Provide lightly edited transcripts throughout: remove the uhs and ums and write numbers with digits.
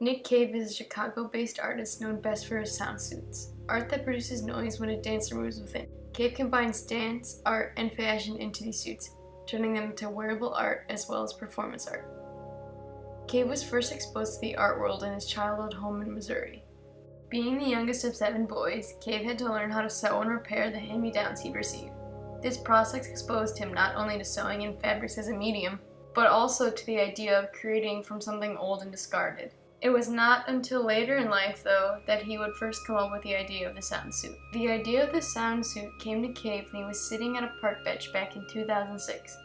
Nick Cave is a Chicago-based artist known best for his sound suits, art that produces noise when a dancer moves within. Cave combines dance, art, and fashion into these suits, turning them into wearable art as well as performance art. Cave was first exposed to the art world in his childhood home in Missouri. Being the youngest of 7 boys, Cave had to learn how to sew and repair the hand-me-downs he'd received. This process exposed him not only to sewing and fabrics as a medium, but also to the idea of creating from something old and discarded. It was not until later in life, though, that he would first come up with the idea of the sound suit. The idea of the sound suit came to Cave when he was sitting at a park bench back in 2006.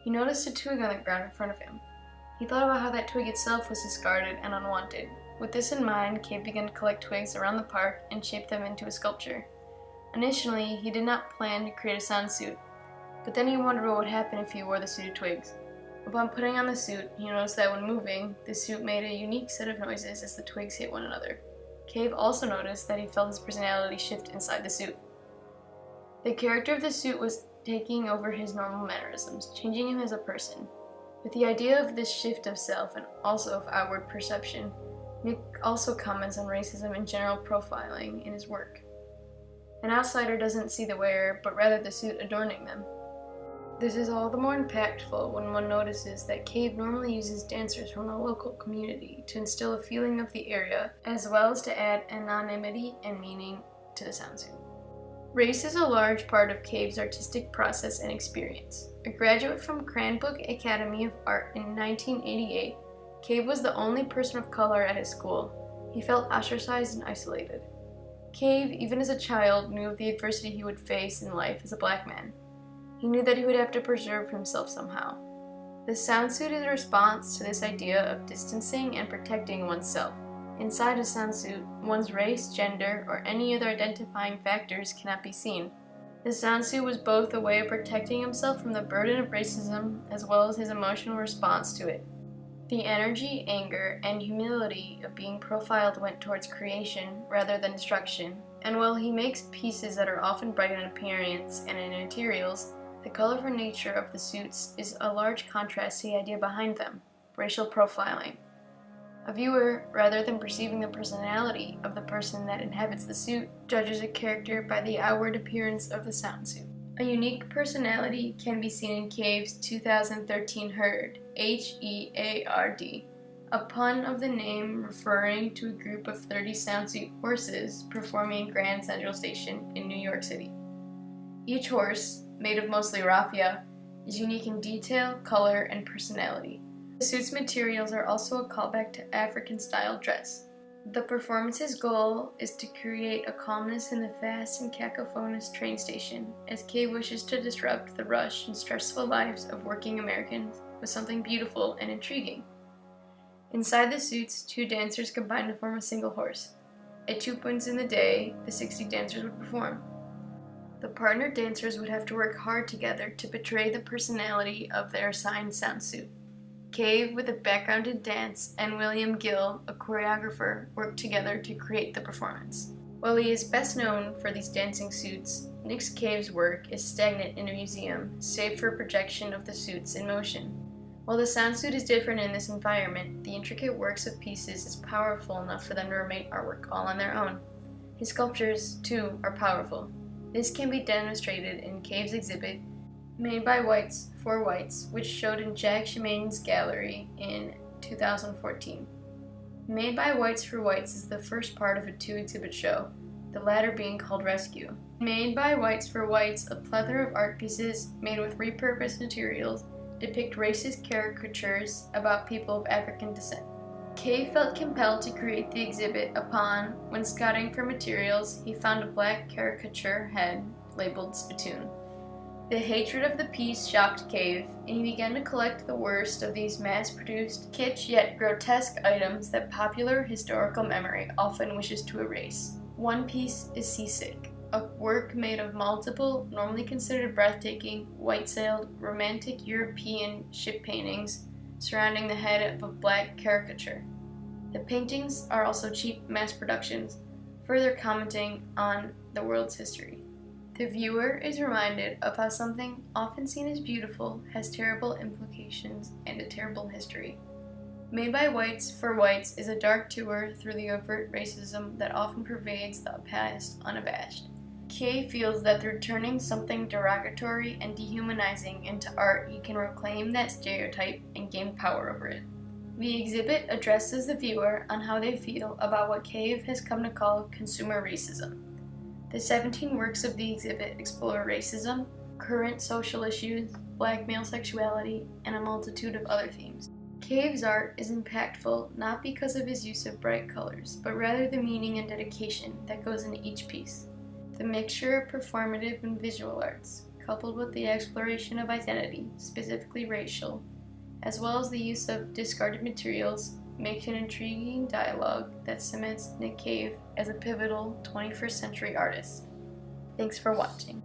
He noticed a twig on the ground in front of him. He thought about how that twig itself was discarded and unwanted. With this in mind, Cave began to collect twigs around the park and shape them into a sculpture. Initially, he did not plan to create a sound suit, but then he wondered what would happen if he wore the suit of twigs. Upon putting on the suit, he noticed that when moving, the suit made a unique set of noises as the twigs hit one another. Cave also noticed that he felt his personality shift inside the suit. The character of the suit was taking over his normal mannerisms, changing him as a person. With the idea of this shift of self and also of outward perception, Nick also comments on racism and general profiling in his work. An outsider doesn't see the wearer, but rather the suit adorning them. This is all the more impactful when one notices that Cave normally uses dancers from the local community to instill a feeling of the area, as well as to add anonymity and meaning to the sound suit. Race is a large part of Cave's artistic process and experience. A graduate from Cranbrook Academy of Art in 1988, Cave was the only person of color at his school. He felt ostracized and isolated. Cave, even as a child, knew of the adversity he would face in life as a black man. He knew that he would have to preserve himself somehow. The sound suit is a response to this idea of distancing and protecting oneself. Inside a sound suit, one's race, gender, or any other identifying factors cannot be seen. The sound suit was both a way of protecting himself from the burden of racism as well as his emotional response to it. The energy, anger, and humility of being profiled went towards creation rather than destruction, and while he makes pieces that are often bright in appearance and in materials, the colorful nature of the suits is a large contrast to the idea behind them, racial profiling. A viewer, rather than perceiving the personality of the person that inhabits the suit, judges a character by the outward appearance of the sound suit. A unique personality can be seen in Cave's 2013 Herd, H-E-A-R-D, a pun of the name referring to a group of 30 sound suit horses performing in Grand Central Station in New York City. Each horse, made of mostly raffia, is unique in detail, color, and personality. The suit's materials are also a callback to African-style dress. The performance's goal is to create a calmness in the fast and cacophonous train station, as Cave wishes to disrupt the rush and stressful lives of working Americans with something beautiful and intriguing. Inside the suits, 2 dancers combine to form a single horse. At 2 points in the day, the 60 dancers would perform. The partner dancers would have to work hard together to portray the personality of their assigned sound suit. Cave, with a background in dance, and William Gill, a choreographer, worked together to create the performance. While he is best known for these dancing suits, Nick Cave's work is stagnant in a museum, save for a projection of the suits in motion. While the sound suit is different in this environment, the intricate works of pieces is powerful enough for them to remain artwork all on their own. His sculptures, too, are powerful. This can be demonstrated in Cave's exhibit, Made by Whites for Whites, which showed in Jack Shemane's gallery in 2014. Made by Whites for Whites is the first part of a 2-exhibit show, the latter being called Rescue. Made by Whites for Whites, a plethora of art pieces made with repurposed materials depict racist caricatures about people of African descent. Cave felt compelled to create the exhibit upon, when scouting for materials, he found a black caricature head labeled Spittoon. The hatred of the piece shocked Cave, and he began to collect the worst of these mass-produced, kitsch yet grotesque items that popular historical memory often wishes to erase. One piece is Seasick, a work made of multiple, normally considered breathtaking, white-sailed, romantic European ship paintings surrounding the head of a black caricature. The paintings are also cheap mass productions, further commenting on the world's history. The viewer is reminded of how something often seen as beautiful has terrible implications and a terrible history. Made by Whites for Whites is a dark tour through the overt racism that often pervades the past unabashed. Cave feels that through turning something derogatory and dehumanizing into art, he can reclaim that stereotype and gain power over it. The exhibit addresses the viewer on how they feel about what Cave has come to call consumer racism. The 17 works of the exhibit explore racism, current social issues, black male sexuality, and a multitude of other themes. Cave's art is impactful not because of his use of bright colors, but rather the meaning and dedication that goes into each piece. The mixture of performative and visual arts, coupled with the exploration of identity, specifically racial, as well as the use of discarded materials, makes an intriguing dialogue that cements Nick Cave as a pivotal 21st century artist. Thanks for watching.